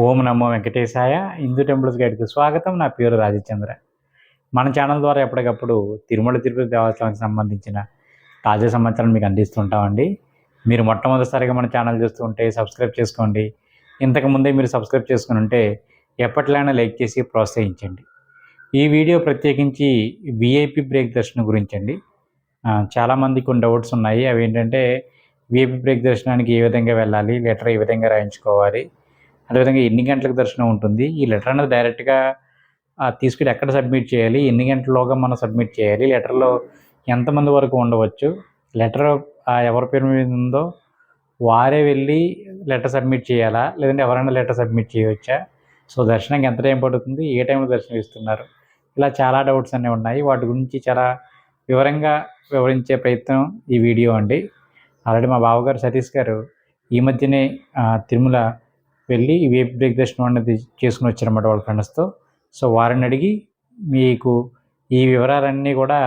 ఓం నమో వెంకటేశాయ. Hindu temples గైడ్‌కి స్వాగతం. నా పేరు రాజచంద్ర. మన ఛానల్ ద్వారా ఎప్పటికప్పుడు తిరుమల తిరుపతి దేవస్థానానికి సంబంధించిన తాజా సమాచారం మీకు అందిస్తుంటామండి. మీరు మొట్టమొదటిసారిగా మన ఛానల్ చూస్తూ ఉంటే సబ్స్క్రైబ్ చేసుకోండి. ఇంతకుముందే మీరు సబ్స్క్రైబ్ చేసుకుని ఉంటే ఎప్పటిలానే లైక్ చేసి ప్రోత్సహించండి. ఈ వీడియో ప్రత్యేకించి వీఐపీ బ్రేక్ దర్శనం గురించండి. చాలామందికి కొన్ని డౌట్స్ ఉన్నాయి. అవి ఏంటంటే వీఐపీ బ్రేక్ దర్శనానికి ఏ విధంగా వెళ్ళాలి, లెటర్ ఏ విధంగా రాయించుకోవాలి, అదేవిధంగా ఎన్ని గంటలకు దర్శనం ఉంటుంది, ఈ లెటర్ అనేది డైరెక్ట్గా తీసుకెళ్ళి ఎక్కడ సబ్మిట్ చేయాలి, ఎన్ని గంటల్లోగా మనం సబ్మిట్ చేయాలి, లెటర్లో ఎంతమంది వరకు ఉండవచ్చు, లెటర్ ఎవరి పేరు మీద ఉందో వారే వెళ్ళి లెటర్ సబ్మిట్ చేయాలా, లేదంటే ఎవరైనా లెటర్ సబ్మిట్ చేయవచ్చా, సో దర్శనానికి ఎంత టైం పడుతుంది, ఏ టైంలో దర్శనం ఇస్తున్నారు, ఇలా చాలా డౌట్స్ అన్నీ ఉన్నాయి. వాటి గురించి చాలా వివరంగా వివరించే ప్రయత్నం ఈ వీడియో అండి. ఆల్రెడీ మా బావగారు సతీష్ గారు ఈ మధ్యనే తిరుమల వెళ్ళి వీఐపీ బ్రేక్ దర్శనం అనేది చేసుకుని వచ్చారన్నమాట వాళ్ళ ఫ్రెండ్స్తో. సో వారిని అడిగి మీకు ఈ వివరాలన్నీ కూడా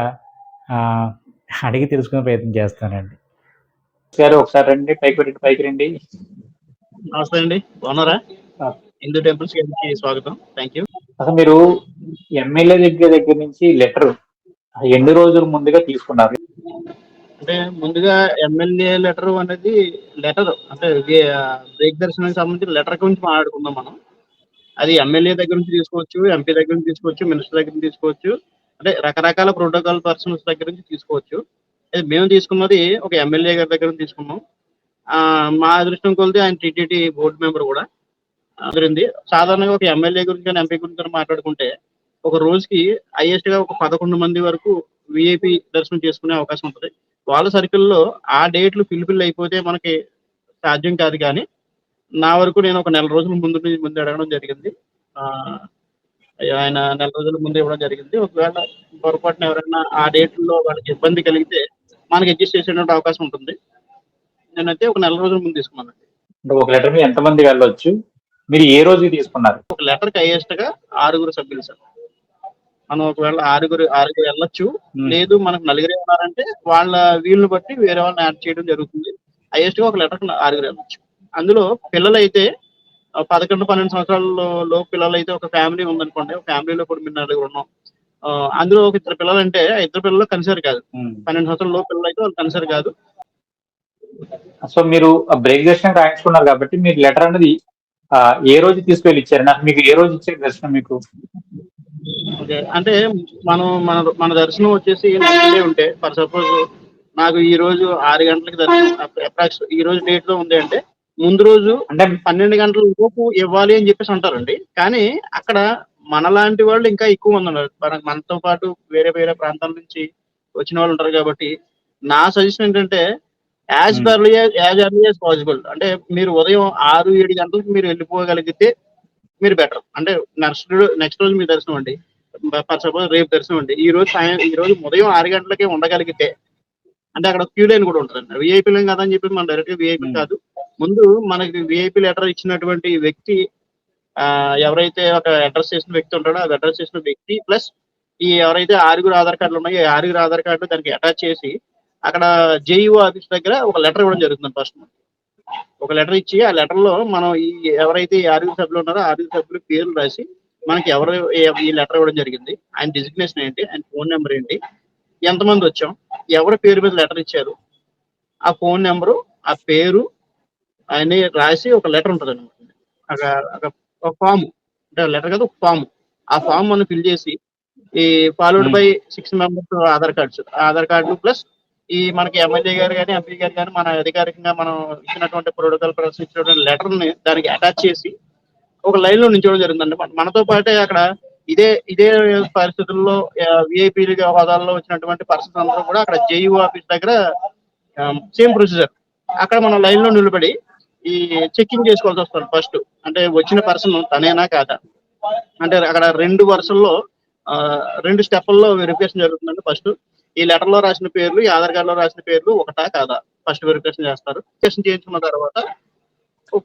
అడిగి తెలుసుకునే ప్రయత్నం చేస్తానండి. గారు ఒకసారి రండి, పైకి రండి. నమస్తే అండి, బాగున్నారా? హిందూ టెంపుల్స్ కి స్వాగతం. Thank you. అసలు మీరు ఎమ్మెల్యే దగ్గర నుంచి లెటర్ ఎన్ని రోజుల ముందుగా తీసుకున్నారు? అంటే ముందుగా ఎమ్మెల్యే లెటర్ అనేది లెటర్ అంటే బ్రేక్ దర్శనానికి సంబంధించిన లెటర్ గురించి మాట్లాడుకుందాం మనం. అది ఎమ్మెల్యే దగ్గర నుంచి తీసుకోవచ్చు, ఎంపీ దగ్గర నుంచి తీసుకోవచ్చు, మినిస్టర్ దగ్గర నుంచి తీసుకోవచ్చు, అంటే రకరకాల ప్రోటోకాల్ పర్సన్స్ దగ్గర నుంచి తీసుకోవచ్చు. మేము తీసుకున్నది ఒక ఎమ్మెల్యే గారి దగ్గర నుంచి తీసుకున్నాం. మా అదృష్టం కొలితే ఆయన టీటీడీ బోర్డు మెంబర్ కూడా కుదిరింది. సాధారణంగా ఒక ఎమ్మెల్యే గురించి కానీ ఎంపీ గురించి మాట్లాడుకుంటే ఒక రోజుకి హైయెస్ట్ గా ఒక 11 మంది వరకు విఐపి దర్శనం చేసుకునే అవకాశం ఉంటుంది. వాళ్ళ సర్కిల్లో ఆ డేట్లు ఫిల్ అయిపోతే మనకి సాధ్యం కాదు. కానీ నా వరకు నేను ఒక నెల రోజుల ముందు అడగడం జరిగింది. ఆయన నెల రోజుల ముందు ఇవ్వడం జరిగింది. ఒకవేళ పొరపాటున ఎవరైనా ఆ డేట్లో వాళ్ళకి ఇబ్బంది కలిగితే మనకి అడ్జస్ట్ చేసేటువంటి అవకాశం ఉంటుంది. నేనైతే ఒక నెల రోజుల ముందు తీసుకున్నానండి. ఒక లెటర్ మీద ఎంతమంది వెళ్ళొచ్చు, మీరు ఏ రోజు తీసుకున్నారు? ఒక లెటర్ కి హైయెస్ట్ గా 6 సభ్యులు సార్. మనం ఒకవేళ ఆరుగురు వెళ్ళొచ్చు, లేదు మనకు నలుగురే ఉన్నారంటే వాళ్ళ వీళ్ళని బట్టి వేరే వాళ్ళని యాడ్ చేయడం జరుగుతుంది. హైయెస్ట్ గా ఒక లెటర్ 6 వెళ్ళొచ్చు. అందులో పిల్లలైతే 11-12 సంవత్సరాల పిల్లలు అయితే ఒక ఫ్యామిలీ ఉందనుకోండి, ఒక ఫ్యామిలీలో కూడా మీరు నలుగురు ఉన్నాం, అందులో ఒక 2 పిల్లలు అంటే 2 పిల్లలు కన్సిడర్ కాదు. 12 సంవత్సరాల పిల్లలు అయితే వాళ్ళు కన్సిడర్ కాదు. సో మీరు బ్రేక్ దర్శనం రాయించుకున్నారు కాబట్టి మీరు లెటర్ అనేది ఏ రోజు తీసుకెళ్ళి ఇచ్చారు? నాకు మీకు ఏ రోజు ఇచ్చారు దర్శనం మీకు? ఓకే, అంటే మన దర్శనం వచ్చేసి నెక్స్ట్ డే ఉంటే, ఫర్ సపోజ్ నాకు ఈ రోజు 6 గంటలకి దర్శనం అప్రాక్స్ ఈ రోజు డేట్ లో ఉంది అంటే ముందు రోజు అంటే 12 గంటల లోపు ఇవ్వాలి అని చెప్పేసి అంటారండి. కానీ అక్కడ మనలాంటి వాళ్ళు ఇంకా ఎక్కువ మంది ఉన్నారు. మనతో పాటు వేరే వేరే ప్రాంతాల నుంచి వచ్చిన వాళ్ళు ఉంటారు. కాబట్టి నా సజెషన్ ఏంటంటే యాజ్ ఎర్లీ యాజ్ పాసిబుల్, అంటే మీరు ఉదయం 6-7 గంటలకు మీరు వెళ్ళిపోగలిగితే మీరు బెటర్. అంటే నెక్స్ట్ రోజు మీ దర్శనం అండి, ఫర్ సపోజ్ రేపు దర్శనం అండి, ఈ రోజు ఉదయం 6 గంటలకే ఉండగలిగితే, అంటే అక్కడ క్యూ లైన్ కూడా ఉంటుందండి. విఐపీ లైన్ కదా అని చెప్పి మనం డైరెక్ట్ విఐపీ కాదు, ముందు మనకి విఐపీ లెటర్ ఇచ్చినటువంటి వ్యక్తి ఎవరైతే ఒక అడ్రస్ చేసిన వ్యక్తి ఉంటాడో ఆ అడ్రస్ చేసిన వ్యక్తి ప్లస్ ఈ ఎవరైతే 6 ఆధార్ కార్డులు ఉన్నాయో 6 ఆధార్ కార్డు దానికి అటాచ్ చేసి అక్కడ జేఈఓ ఆఫీస్ దగ్గర ఒక లెటర్ ఇవ్వడం జరుగుతుంది. ఫస్ట్ ఒక లెటర్ ఇచ్చి ఆ లెటర్ లో మనం ఎవరైతే 6 సభ్యులు ఉన్నారో 6 సభ్యుల పేర్లు రాసి మనకి ఎవరు ఈ లెటర్ ఇవ్వడం జరిగింది, ఆయన డిజిగ్నేషన్ ఏంటి, ఆయన ఫోన్ నెంబర్ ఏంటి, ఎంతమంది వచ్చాం, ఎవరి పేరు మీద లెటర్ ఇచ్చారు, ఆ ఫోన్ నెంబరు ఆ పేరు అని రాసి ఒక లెటర్ ఉంటుంది అనమాట. ఒక ఫామ్, అంటే లెటర్ కదా, ఒక ఫామ్. ఆ ఫామ్ మనం ఫిల్ చేసి ఈ followed by 6 members Aadhaar card plus ఈ మనకి ఎమ్మెల్యే గారు కానీ ఎంపీ గారు కానీ మన అధికారికంగా మనం ఇచ్చినటువంటి ప్రోటోకాల్ ప్రకారం ఇచ్చినటువంటి లెటర్ ని దానికి అటాచ్ చేసి ఒక లైన్ లో నిల్చోవడం జరుగుతుందండి. మనతో పాటే అక్కడ ఇదే పరిస్థితుల్లో విఐపీ హోదాల్లో వచ్చినటువంటి పర్సన్స్ అందరూ కూడా అక్కడ జేఈఓ ఆఫీస్ దగ్గర సేమ్ ప్రొసీజర్ అక్కడ మనం లైన్ లో నిలబడి ఈ చెక్కింగ్ చేసుకోవాల్సి వస్తుంది. ఫస్ట్ అంటే వచ్చిన పర్సన్ తనేనా కాదా, అంటే అక్కడ 2 వరుసల్లో 2 స్టెప్పుల్లో వెరిఫికేషన్ జరుగుతుందండి. ఫస్ట్ ఈ లెటర్ లో రాసిన పేర్లు, ఈ ఆధార్ కార్డు లో రాసిన పేర్లు ఒకటా కాదా ఫస్ట్ వెరిఫికేషన్ చేస్తారు. వెరిఫికేషన్ చేయించుకున్న తర్వాత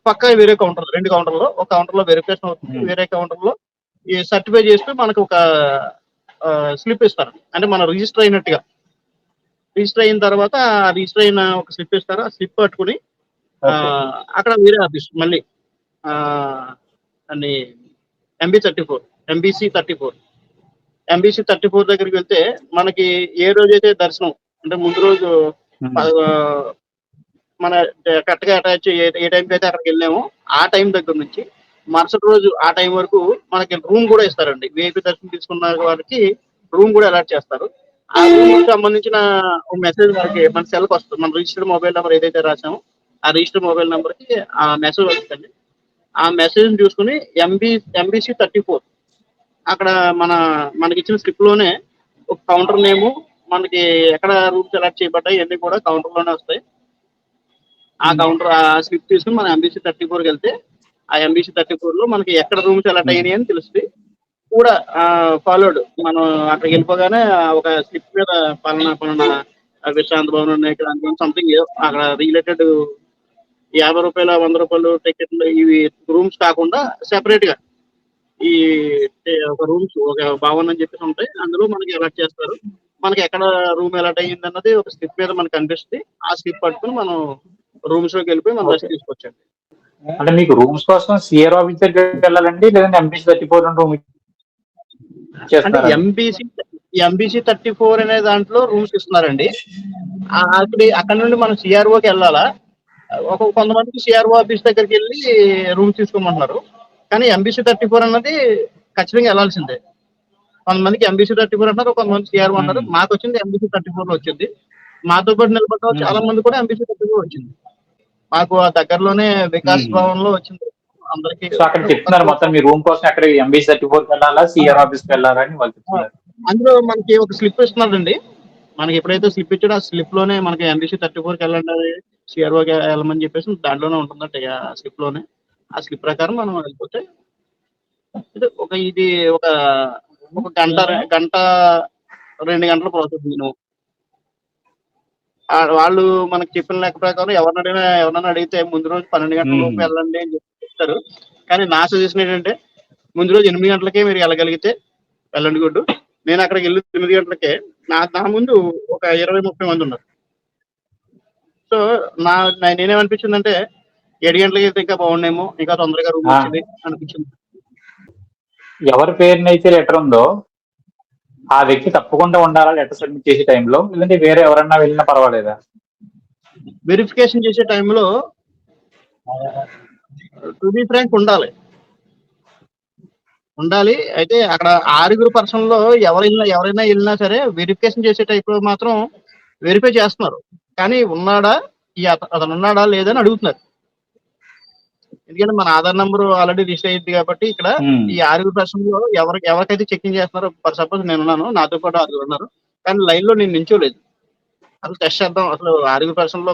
పక్క వేరే కౌంటర్, 2 కౌంటర్లో, ఒక కౌంటర్ లో వెరిఫికేషన్ అవుతుంది, వేరే కౌంటర్ లో ఈ సర్టిఫై చేస్తూ మనకు ఒక స్లిప్ ఇస్తారు. అంటే మనం రిజిస్టర్ అయినట్టుగా, రిజిస్టర్ అయిన తర్వాత రిజిస్టర్ అయిన ఒక స్లిప్ ఇస్తారు. ఆ స్లిప్ పట్టుకుని అక్కడ వేరే ఆఫీస్ మళ్ళీ అని ఎంబీసీ 34 దగ్గరికి వెళ్తే మనకి ఏ రోజైతే దర్శనం అంటే ముందు రోజు మన కరెక్ట్ గా అటాచ్ ఏ టైంకి అయితే అక్కడికి వెళ్ళామో ఆ టైం దగ్గర నుంచి మరుసటి రోజు ఆ టైం వరకు మనకి రూమ్ కూడా ఇస్తారండి. వీఐపీ దర్శనం తీసుకున్న వారికి రూమ్ కూడా అలాట్ చేస్తారు. ఆ రూమ్ కి సంబంధించిన మెసేజ్ మనకి మన సెల్కి వస్తుంది. మన రిజిస్టర్డ్ మొబైల్ నెంబర్ ఏదైతే రాసామో ఆ రిజిస్టర్డ్ మొబైల్ నెంబర్ కి ఆ మెసేజ్ వస్తుంది. ఆ మెసేజ్ చూసుకుని ఎంబీసీ 34 అక్కడ మనకి ఇచ్చిన స్లిప్ లోనే ఒక కౌంటర్ నేము మనకి ఎక్కడ రూమ్ సెలెక్ట్ చేయబడ్డాయి ఇవన్నీ కూడా కౌంటర్ లోనే వస్తాయి. ఆ కౌంటర్ ఆ స్లిప్ తీసుకుని మన ఎంబీసీ 34కి వెళ్తే ఆ ఎంబీసీ 34 లో మనకి ఎక్కడ రూమ్ సెలెక్ట్ అయినాయి అని తెలుస్తుంది. కూడా ఫాలోడ్ మనం అక్కడికి వెళ్ళిపోగానే ఒక స్లిప్ మీద పలానా విశ్రాంతి భవన్ ఇక్కడ సంథింగ్ అక్కడ రిలేటెడ్ రూ. 50 రూ. 100 టికెట్లు ఇవి రూమ్స్ కాకుండా సెపరేట్ గా ఈ ఒక రూమ్స్ ఒక భవన్ అని చెప్పేసి ఉంటాయి. అందులో మనకి అలాట్ చేస్తారు. మనకి ఎక్కడ రూమ్ అలాట్ అయ్యింది అన్నది ఒక స్లిప్ మీద మనకి కనిపిస్తుంది. ఆ స్లిప్ పట్టుకుని మనం రూమ్స్ లోకి వెళ్ళిపోయి మనం రెస్ట్ తీసుకొచ్చండి. అంటే మీకు రూమ్స్ కోసం సిఆర్ ఆఫీస్ దగ్గరికి వెళ్ళాలండి, లేదంటే ఎంబీసీ 34 రూమ్ అంటే ఎంబీసీ 34 అనే దాంట్లో రూమ్స్ ఇస్తున్నారండి. అక్కడ నుండి మనం సిఆర్ఓకి వెళ్ళాలా, కొంతమందికి సిఆర్ఓ ఆఫీస్ దగ్గరికి వెళ్ళి రూమ్స్ తీసుకోమంటున్నారు. కానీ ఎంబీసీ 34 అన్నది ఖచ్చితంగా వెళ్ళాల్సిందే. కొంతమందికి ఎంబీసీ 34 అంటారు, కొంతమంది సిఆర్ఓ అంటారు. మాకు వచ్చింది ఎంబీసీ 34 లో వచ్చింది. మాతో పాటు నిలబడ్డ చాలా మంది కూడా ఎంబీసీ 34 వచ్చింది. మాకు ఆ దగ్గరలోనే వికాస్ భవన్ లో వచ్చింది అందరికి. సో అక్కడ చెప్తున్నారు మొత్తం మీ రూమ్ కోసం అక్కడ ఎంబీసీ 34 వెళ్ళాలా, సిఆర్ ఆఫీస్ కి వెళ్ళాలా అని వాళ్ళు చెప్తున్నారు. అందులో మనకి ఒక స్లిప్ ఇస్తున్నారండి. మనకి ఎప్పుడైతే స్లిప్ ఇచ్చాడో ఆ స్లిప్ లోనే మనకి ఎంబీసీ 34కి వెళ్ళండి, సిఆర్ఓకి వెళ్ళమని చెప్పేసి దాంట్లోనే ఉంటుందంట ఆ స్లిప్ లోనే. ఆ స్లిప్ ప్రకారం మనం వెళ్ళిపోతే ఇది ఒక గంట 2 గంటల ప్రాసెస్. నేను వాళ్ళు మనకి చెప్పిన లెక్క ప్రకారం ఎవరన్నా అడిగితే ముందు రోజు 12 గంటల లోపు వెళ్ళండి అని చెప్తారు. కానీ నా సజెషన్ ఏంటంటే ముందు రోజు 8 గంటలకే మీరు వెళ్ళగలిగితే వెళ్ళండి గుడ్డు. నేను అక్కడికి వెళ్ళి 9 గంటలకే నా ముందు ఒక 20-30 మంది ఉన్నారు. సో నేనేమనిపించిందంటే 7 గంటలకి వెళ్తే ఇంకా బాగుండేమో, ఇంకా తొందరగా రూమ్ వచ్చింది అనిపించింది. ఎవరి పేరునైతే లెటర్ ఉందో ఆ వ్యక్తి తప్పకుండా ఉండాలా లెటర్ సబ్మిట్ చేసే టైంలో, లేదంటే వేరే ఎవరన్నా వెళ్ళినా పర్వాలేదా? వెరిఫికేషన్ చేసే టైంలో టు బి ఫ్రాంక్ ఉండాలి. అయితే అక్కడ 6 పర్సన్ లో ఎవరైనా వెళ్ళినా సరే వెరిఫికేషన్ చేసే టైప్ లో మాత్రం వెరిఫై చేస్తున్నారు. కానీ అతను ఉన్నాడా లేదా అని అడుగుతున్నారు. ఎందుకంటే మన ఆధార్ నంబర్ ఆల్రెడీ రిజిస్టర్ అయ్యింది కాబట్టి ఇక్కడ ఈ 6 పర్సన్ లో ఎవరికైతే చెకింగ్ చేస్తున్నారో, ఫర్ సపోజ్ నేను ఉన్నాను, నాతో పాటు 6 ఉన్నారు, కానీ లైన్ లో నేను నించోలేదు. అసలు టెస్ట్ చేద్దాం, అసలు 6 పర్సన్ లో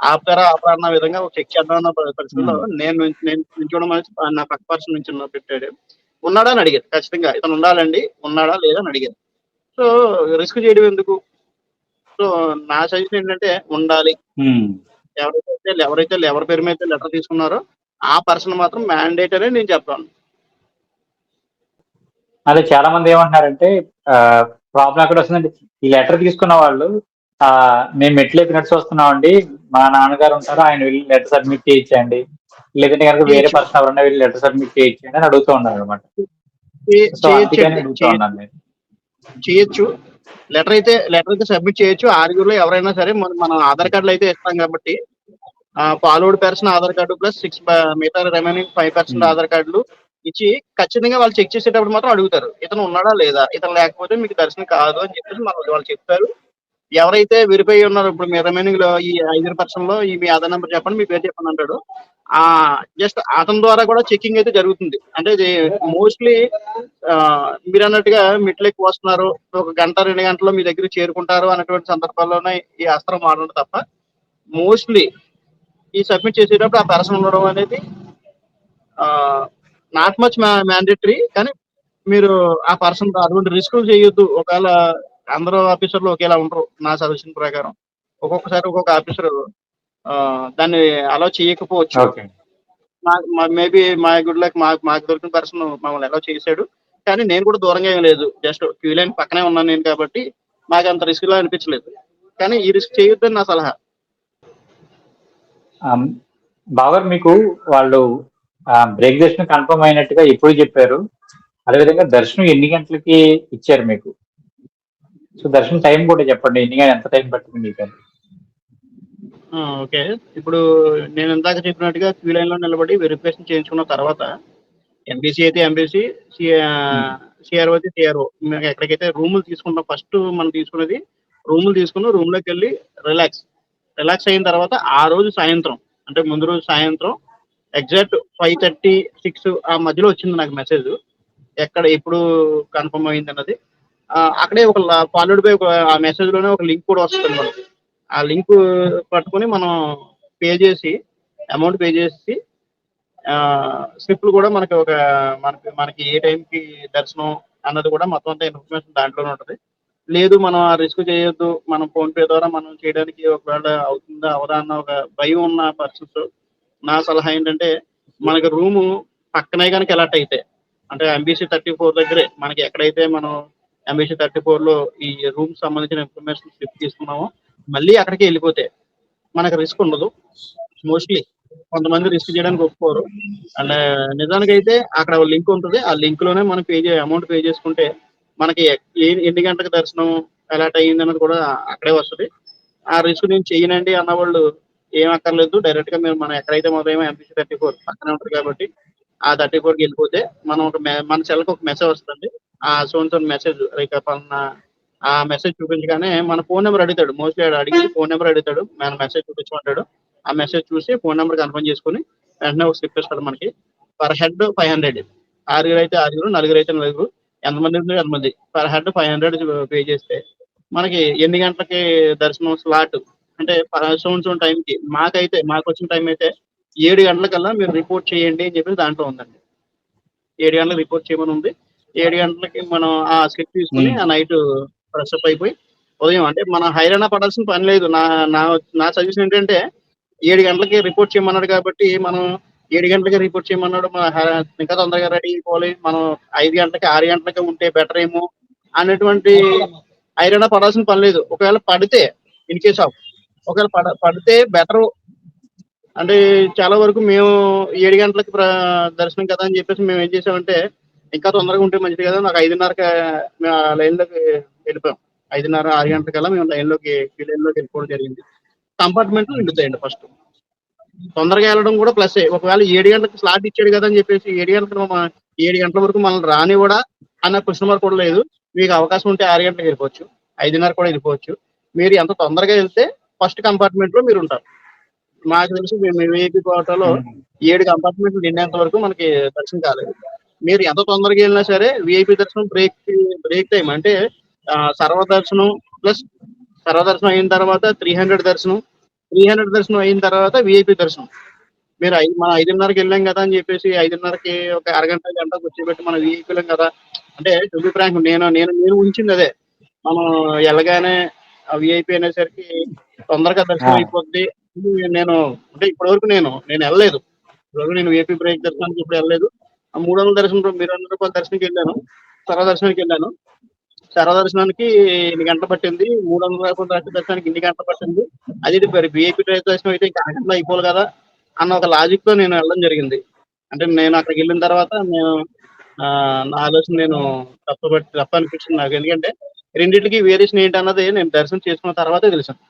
ఆపుతారా అన్న విధంగా చెక్ చేద్దాం అన్న పరిస్థితిలో నేను నించోవడం అనేది నా పక్క పర్సన్ నుంచి పెట్టాడు. ఉన్నాడా అని అడిగారు. ఖచ్చితంగా ఇతను ఉండాలండి, ఉన్నాడా లేదా అని అడిగారు. సో రిస్క్ చేయడం ఎందుకు? సో నా సజెషన్ ఏంటంటే ఉండాలి. ఎవరైతే ఎవరి పేరు మీద లెటర్ తీసుకున్నారో ఆ పర్సన్ మాత్రం మ్యాండేట్ అని నేను చెప్తాను. అదే చాలా మంది ఏమంటున్నారంటే ప్రాబ్లం ఎక్కడ వస్తుందంటే, ఈ లెటర్ తీసుకున్న వాళ్ళు మేము మెట్లు ఎక్కి వస్తున్నామండి, మా నాన్నగారు ఉంటారు, ఆయన వెళ్ళి లెటర్ సబ్మిట్ చేయించండి, లేదంటే కనుక వేరే పర్సన్ ఎవరన్నా వెళ్ళి లెటర్ సబ్మిట్ చేయించండి అని అడుగుతూ ఉన్నారు అనమాట. చేయొచ్చు. లెటర్ అయితే సబ్మిట్ చేయొచ్చు. 6 ఎవరైనా సరే మనం ఆధార్ కార్డులు అయితే ఇస్తాం కాబట్టి followed person Aadhaar card plus 6 మిగతా రిమైనింగ్ 5% ఆధార్ కార్డులు ఇచ్చి ఖచ్చితంగా వాళ్ళు చెక్ చేసేటప్పుడు మాత్రం అడుగుతారు, ఇతను ఉన్నాడా లేదా, ఇతను లేకపోతే మీకు దర్శనం కాదు అని చెప్పేసి వాళ్ళు చెప్తారు. ఎవరైతే వెరిఫై ఉన్నారో, ఇప్పుడు మీ రిమైనింగ్ లో ఈ 5% లో మీ ఆధార్ నెంబర్ చెప్పండి, మీ పేరు చెప్పండి అంటాడు. జస్ట్ అతని ద్వారా కూడా చెకింగ్ అయితే జరుగుతుంది. అంటే ఇది మోస్ట్లీ మీరు అన్నట్టుగా మెట్లు ఎక్కువ వస్తున్నారు, ఒక గంట 2 గంటల్లో మీ దగ్గర చేరుకుంటారు అన్నటువంటి సందర్భాల్లోనే ఈ అస్త్రం వాడడం తప్ప మోస్ట్లీ ఈ సబ్మిట్ చేసేటప్పుడు ఆ పర్సన్ ఉండడం అనేది నాట్ మచ్ మ్యాండేటరీ. కానీ మీరు ఆ పర్సన్ అటువంటి రిస్క్ చేయొద్దు. ఒకవేళ అందరూ ఆఫీసర్లు ఒకేలా ఉండరు. నా సజెషన్ ప్రకారం ఒక్కొక్కసారి ఒక్కొక్క ఆఫీసర్ దాన్ని అలా చేయకపోవచ్చు. మేబీ మా గుడ్ లక్ మాకు దొరికిన పర్సన్ మమ్మల్ని ఎలా చేశాడు. కానీ నేను కూడా దూరంగా ఏం లేదు, జస్ట్ క్యూ లైన్ పక్కనే ఉన్నాను నేను కాబట్టి మాకు అంత రిస్క్ లా అనిపించలేదు. కానీ ఈ రిస్క్ చేయొద్దని నా సలహా. బాగా మీకు వాళ్ళు బ్రేక్ దర్శనం కన్ఫర్మ్ అయినట్టుగా ఎప్పుడు చెప్పారు? అదేవిధంగా దర్శనం ఎన్ని గంటలకి ఇచ్చారు మీకు? సో దర్శనం టైం కూడా చెప్పండి, ఎంత టైం పట్టింది మీకు అని. ఓకే. ఇప్పుడు నేను ఇందాక చెప్పినట్టుగా క్యూ లైన్‌లో నిలబడి వెరిఫికేషన్ చేయించుకున్న తర్వాత ఎంబీసీ అయితే ఎంబీసీ, సి ఉమ్, సిఆర్ఓ అయితే సిఆర్ఓ. మేము ఎక్కడికైతే రూములు తీసుకుంటాం ఫస్ట్ మనం తీసుకున్నది రూములు తీసుకుని రూమ్‌లోకెళ్ళి రిలాక్స్. రిలాక్స్ అయిన తర్వాత ఆ రోజు సాయంత్రం అంటే ముందు రోజు సాయంత్రం ఎగ్జాక్ట్ 5:30, 6 ఆ మధ్యలో వచ్చింది నాకు మెసేజ్. ఎక్కడ ఎప్పుడు కన్ఫర్మ్ అయిందన్నది. అక్కడే ఒక ఫాలోడ్ బై ఆ మెసేజ్‌లోనే ఒక లింక్ కూడా వస్తది మనకి. ఆ లింక్ పట్టుకొని మనం పే చేసి అమౌంట్ పే చేసేసి స్లిప్‌లు కూడా మనకి మనకి ఏ టైంకి దర్శనం అన్నది కూడా మొత్తం అంతా ఇన్ఫర్మేషన్ దాంట్లోనే ఉంటది. లేదు మనం ఆ రిస్క్ చేయొద్దు. మనం ఫోన్‌పే ద్వారా మనం చేయడానికి ఒకవేళ అవుతుందా? అవ్వదా? అన్న ఒక భయం ఉన్న పర్సన్స్ నా సలహా ఏంటంటే మనకి రూము పక్కనే గనుక అలాట్ అయితే అంటే ఎంబీసీ 34 దగ్గరే మనకి ఎక్కడైతే మనం ఎంబీసీ 34లో ఈ రూమ్‌కి సంబంధించిన ఇన్ఫర్మేషన్ స్లిప్ తీసుకున్నామో మళ్ళీ అక్కడికే ఎళ్ళిపోతే మనకు రిస్క్ ఉండదు. మోస్ట్‌లీ కొంతమంది రిస్క్ చేయడానికి ఒప్పుకోరు. అండ్ నిజానికైతే అక్కడ ఓ లింక్ ఉంటది. ఆ లింక్‌లోనే మనం అమౌంట్ పే చేసుకుంటే మనకి ఎన్ని గంటలకు దర్శనం అలాట్ అయిందన్నది కూడా అక్కడే వస్తది. ఆ రిస్క్ నేను చెయ్యనండి అన్నవాళ్ళు ఏం అక్కర్లేదు. డైరెక్ట్‌గా మనం ఎక్కడైతే మొదలయ్యామో ఎంపీసీ 34 పక్కనే ఉంటది కాబట్టి ఆ 34కి వెళ్ళిపోతే మనం మన సెల్‌కి ఒక మెసేజ్ వస్తదండి. ఆ so and so message like పలానా ఆ మెసేజ్ చూపించగానే మన ఫోన్ నంబర్ అడుగుతాడు. మోస్ట్‌లీ ఆడు అడిగేది ఫోన్ నంబర్ అడుగుతాడు. మన మెసేజ్ చూపించమంటాడు. ఆ మెసేజ్ చూసి ఫోన్ నంబర్ కన్ఫర్మ్ చేసుకొని వెంటనే ఒక స్లిప్ ఇస్తాడు మనకి. Per head 500. ఆరుగురైతే ఆరుగురు, నలుగురైతే నలుగురు. ఎంతమంది ఉంటే అంతమంది. పర్ హెడ్ 500 పే చేస్తే మనకి ఎన్ని గంటలకి దర్శనం స్లాట్ అంటే సో అండ్ సో టైంకి మాకొచ్చిన టైం అయితే 7 గంటలకల్లా మీరు రిపోర్ట్ చేయండి అని చెప్పేసి దాంట్లో ఉందండి. 7 గంటలకు రిపోర్ట్ చేయమని ఉంది. 7 గంటలకి మనం ఆ స్లిప్ తీసుకొని ఉమ్, ఆ నైట్ ఫ్రెషప్ అయిపోయి ఉదయం అంటే మనం హైరాణ పడాల్సిన పని లేదు. నా నా నా సజెషన్ ఏంటంటే 7 గంటలకి రిపోర్ట్ చేయమన్నాడు కాబట్టి మనం 7 గంటలకి రిపోర్ట్ చేయమన్నాడు. ఇంకా తొందరగా రెడీ అయిపోవాలి. మనం 5 గంటలకి, 6 గంటలకి ఉంటే బెటర్ ఏమో అనేటువంటి హైరాణ పడాల్సిన పని లేదు. ఒకవేళ పడితే ఇన్ కేస్ ఆఫ్ ఒకవేళ పడితే బెటరు. అంటే చాలా వరకు మేము 7 గంటలకి దర్శనం కదా అని చెప్పేసి మేము ఏం చేసామంటే ఇంకా తొందరగా ఉంటే మంచిది కదా నాకు 5:30కి లైన్‌లోకి వెళ్ళిపోయాం. 5:30, 6 గంటలకల్లా మేము క్యూ లైన్‌లోకి వెళ్ళిపోవడం జరిగింది. కంపార్ట్మెంట్లు నిండుతాయండి ఫస్ట్. తొందరగా వెళ్ళడం కూడా ప్లస్సే. ఒకవేళ 7 గంటలకు స్లాట్ ఇచ్చాడు కదా అని చెప్పేసి 7 గంటల వరకు మనల్ని రానివ్వడా అన్న క్వెషన్ మార్క్ కూడా లేదు. మీకు అవకాశం ఉంటే 6 గంటలకు వెళ్ళిపోవచ్చు. 5:30 కూడా వెళ్ళిపోవచ్చు. మీరు ఎంత తొందరగా వెళ్తే ఫస్ట్ కంపార్ట్మెంట్‌లో మీరుంటారు. నాకు తెలిసి మేము వీఐపీ కోటాలో ఉమ్, 7 కంపార్ట్మెంట్లు నిండేంత వరకు మనకి దర్శనం కాలేదు. మీరు ఎంత తొందరగా వెళ్ళినా సరే వీఐపీ దర్శనం బ్రేక్ టైమ్ అంటే సర్వదర్శనం ప్లస్ సర్వదర్శనం అయిన తర్వాత 300 దర్శనం, 300 దర్శనం అయిన తర్వాత వీఐపీ దర్శనం. మనం 5:30కి వెళ్ళాం కదా అని చెప్పేసి 5:30కి ఒక అరగంట, గంట కూర్చోబెట్టి మనం వీఐపీలం కదా అంటే టు బి ఫ్రాంక్ నేను నేను నేను ఊహించింది అదే. మనం ఎళ్ళగానే ఆ వీఐపీ అనేసరికి తొందరగా ఆ, దర్శనం అయిపోద్ది. నేను అంటే ఇప్పటివరకు నేను ఎళ్ళలేదు. ఇప్పటివరకు నేను వీఐపీ బ్రేక్ దర్శనానికి ఎప్పుడు ఎళ్ళలేదు. ఆ 300 దర్శనం రూ. 200 దర్శనంకి వెళ్ళాను. సర్వదర్శనానికి వెళ్ళాను. సర్వదర్శనానికి ఇన్ని గంటలు పట్టింది. 300 దర్శనానికి ఇన్ని గంటలు పట్టింది. అదేంటి మరి వీఐపీ బ్రేక్ దర్శనం అయితే ఇంకా అరగంటలో అయిపోవాలి కదా! అన్న ఒక లాజిక్‌తో నేను వెళ్ళడం జరిగింది. అంటే నేను అక్కడికెళ్ళిన తర్వాత నా ఆలోచన తప్పనిపించింది నాకు. ఎందుకంటే రెండిట్లికి వేరియేషన్ ఏంటన్నది నేను దర్శనం చేసుకున్న తర్వాతే తెలిసింది.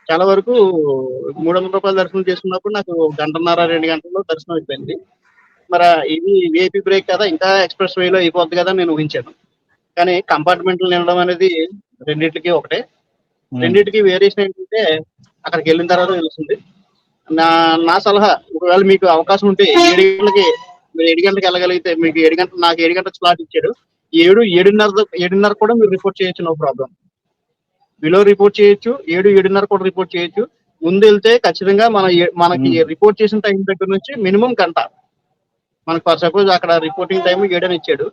చాలా వరకు రూ. 300 దర్శనం చేసుకున్నప్పుడు నాకు గంటన్నర, 2 గంటల్లో దర్శనం అయిపోయింది. ఇది వీఐపీ బ్రేక్ కదా! ఇంకా ఎక్స్‌ప్రెస్ వేలో అయిపోద్ది కదా! అని నేను ఊహించాను. కానీ కంపార్ట్మెంట్‌లో నిలడం అనేది రెండిట్లికి ఒకటే. ఉమ్, రెండిటికి వేరియేషన్ ఏంటంటే అక్కడికెళ్ళిన తర్వాత తెలుస్తుంది. నా నా సలహా ఒకవేళ మీకు అవకాశం ఉంటే 7 గంటలకి మీరు 7 గంటలకి వెళ్ళగలిగితే మీకు 7 గంటలు నాకు 7 గంటలకు స్లాట్ ఇచ్చాడు. 7, 7:30 కూడా మీరు రిపోర్ట్ చేయొచ్చు నో ప్రాబ్లమ్. బిలో రిపోర్ట్ చేయొచ్చు. 7, 7:30 కూడా రిపోర్ట్ చేయొచ్చు. ముందెళ్తే ఖచ్చితంగా మనకి ఉమ్, రిపోర్ట్ చేసిన టైం దగ్గర నుంచి మినిమమ్ గంట. మనకు ఫర్ సపోజ్ అక్కడ రిపోర్టింగ్ టైమ్ 7 అని ఇచ్చాడు.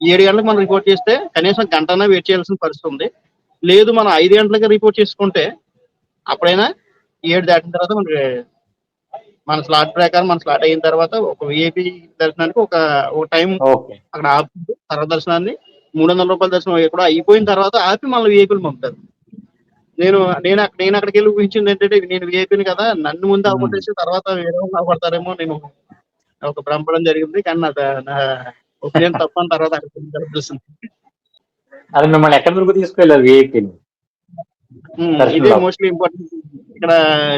7 గంటలకు మనం రిపోర్ట్ చేస్తే కనీసం గంటన్నా వెయిట్ చేయాల్సిన పరిస్థితి ఉంది. లేదు మనం 5 గంటలకి రిపోర్ట్ చేసుకుంటే అప్పుడైనా 7 దాటిన తర్వాత మన స్లాట్ ప్రకారం మన స్లాట్ అయిన తర్వాత ఒక వీఐపీ దర్శనానికి ఒక టైం ఓకే. అక్కడ ఆపుతుంది. సర్వదర్శనాన్ని రూ. 300 దర్శనం ఎక్కడో అయిపోయిన తర్వాత ఆపి మళ్ళీ వీఐపీలు పంపుతారు. నేను అక్కడికెళ్ళి ఊహించింది ఏంటంటే నేను వీఐపీని కదా! నన్ను ముందు ఉమ్, అవగొట్టేసి తర్వాత వేరే వాళ్ళని అవగొడతారేమో నేను ఒక భ్రమపడం జరిగింది. కానీ నా ఒపీనియన్ తప్పని తర్వాత అక్కడ తెలిసింది. అది మిమ్మల్ని ఎక్కడి వరకు తీసుకెళ్ళారు విఐపీని ఇదే మోస్ట్లీ ఇంపార్టెంట్. ఇక్కడ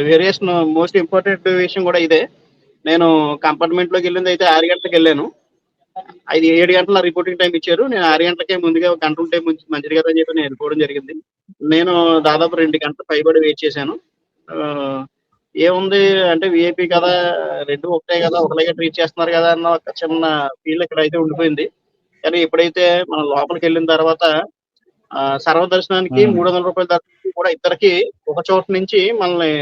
వేరియేషన్ మోస్ట్ ఇంపార్టెంట్ విషయం కూడా ఇదే. నేను కంపార్ట్మెంట్ లోకి వెళ్ళింది అయితే 6 గంటలకు వెళ్ళాను. 7 గంటల రిపోర్టింగ్ టైం ఇచ్చారు. నేను 6 గంటలకే ముందుగా ఒక గంట ఉంటే మంచిది కదా అని చెప్పి నేను వెళ్ళిపోవడం జరిగింది. నేను దాదాపు 2 గంటలు పైబడి వెయిట్ చేశాను. ఏముంది అంటే విఐపీ కదా, 2 ఒకటే కదా, ఒకలాగే ట్రీట్ చేస్తున్నారు కదా అన్న ఒక చిన్న ఫీల్ ఇక్కడ అయితే ఉండిపోయింది. కానీ ఎప్పుడైతే మనం లోపలికి వెళ్ళిన తర్వాత సర్వదర్శనానికి 300 రూపాయల దర్శనానికి కూడా ఇద్దరికి ఒక చోట నుంచి మనల్ని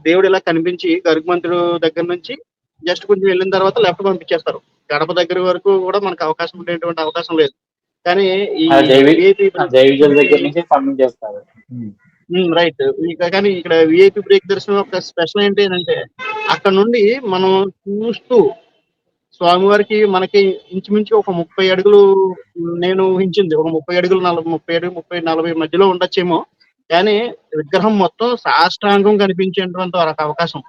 దేవుడు ఇలా కనిపించి గరుగ్మంతుడు దగ్గర నుంచి జస్ట్ కొంచెం వెళ్ళిన తర్వాత లెఫ్ట్ పంపించేస్తారు. గడప దగ్గర వరకు కూడా మనకు అవకాశం ఉండేటువంటి అవకాశం లేదు. కానీ ఈ దగ్గర నుంచి పంపించేస్తారు. రైట్. కానీ ఇక్కడ విఐపి బ్రేక్ దర్శనం ఒక స్పెషల్ ఏంటి అంటే అక్కడ నుండి మనం చూస్తూ స్వామివారికి మనకి ఇంచుమించు ఒక 30 అడుగులు నేను ఊహించింది. ఒక 30 అడుగులు 30-40 మధ్యలో ఉండొచ్చేమో. కానీ విగ్రహం మొత్తం సాష్టాంగం కనిపించేటువంటి అవకాశం.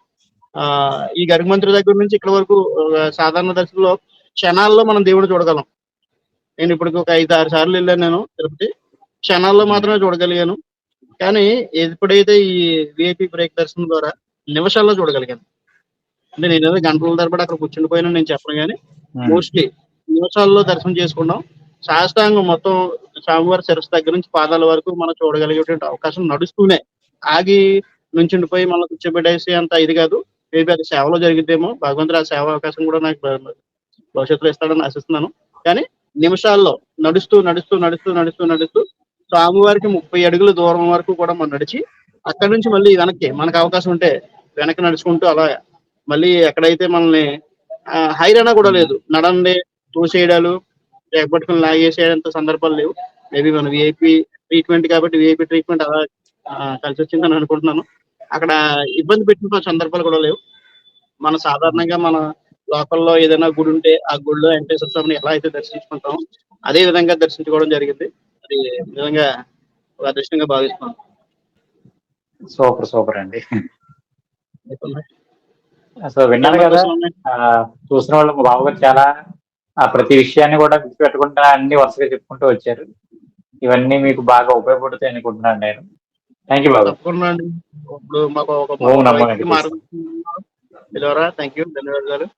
ఈ గరుగ్మంతుడి దగ్గర నుంచి ఇక్కడ వరకు సాధారణ దర్శనంలో క్షణాల్లో మనం దేవుడు చూడగలం. నేను ఇప్పుడు ఒక 5-6 సార్లు వెళ్ళాను నేను తిరుపతి. క్షణాల్లో మాత్రమే చూడగలిగాను. కానీ ఎప్పుడైతే ఈ విఐపి బ్రేక్ దర్శనం ద్వారా నిమిషాల్లో చూడగలిగాను. అంటే నేను ఏదో గంటల తరబడి అక్కడ కూర్చుండిపోయినా నేను చెప్పను, కానీ మోస్ట్లీ నిమిషాల్లో దర్శనం చేసుకున్నాం. సాష్టాంగం మొత్తం స్వామివారి శిరస్సు దగ్గర నుంచి పాదాల వరకు మనం చూడగలిగేటువంటి అవకాశం నడుస్తూనే. ఆగి నుంచుండిపోయి మళ్ళీ కూర్చోబెట్టేసి అంత ఇది కాదు. మేబీ అది సేవలో జరిగిద్దేమో. భగవంతుడు ఆ సేవ అవకాశం కూడా నాకు భవిష్యత్తులో ఇస్తాడని ఆశిస్తున్నాను. కానీ నిమిషాల్లో నడుస్తూ నడుస్తూ నడుస్తూ నడుస్తూ నడుస్తూ స్వామివారికి 30 అడుగుల దూరం వరకు కూడా మనం నడిచి అక్కడి నుంచి మళ్ళీ వెనక్కి మనకు అవకాశం ఉంటే వెనక్కి నడుచుకుంటూ అలా మళ్ళీ ఎక్కడైతే మనల్ని హైరానా కూడా లేదు. నడండి తోసేయడాలు ఎగబట్టుకుని లాగేసేంత సందర్భాలు లేవు. మేబీ మన విఐపి ట్రీట్మెంట్ కాబట్టి విఐపి ట్రీట్మెంట్ అలా కలిసి వచ్చిందని అనుకుంటున్నాను. అక్కడ ఇబ్బంది పెట్టిన సందర్భాలు కూడా లేవు. మన సాధారణంగా మన లోకల్లో ఏదైనా గుడి ఉంటే ఆ గుడిలో వెంకటేశ్వర స్వామిని ఎలా అయితే దర్శించుకుంటామో అదే విధంగా దర్శించుకోవడం జరిగింది. అది నిజంగా ఒక అదృష్టంగా భావిస్తున్నాను. సూపర్ అండి. సో విన్నారు కదా, చూసిన వాళ్ళు మా బాబు గారు చాలా ప్రతి విషయాన్ని కూడా గుర్తుపెట్టకుండా అన్ని వరుసగా చెప్పుకుంటూ వచ్చారు. ఇవన్నీ మీకు బాగా ఉపయోగపడుతాయి అనుకుంటున్నాను నేను. థ్యాంక్ యూ బాబు. తప్పకుండా అండి. ఇప్పుడు మాకు ఒక థ్యాంక్ యూ, ధన్యవాదాలు.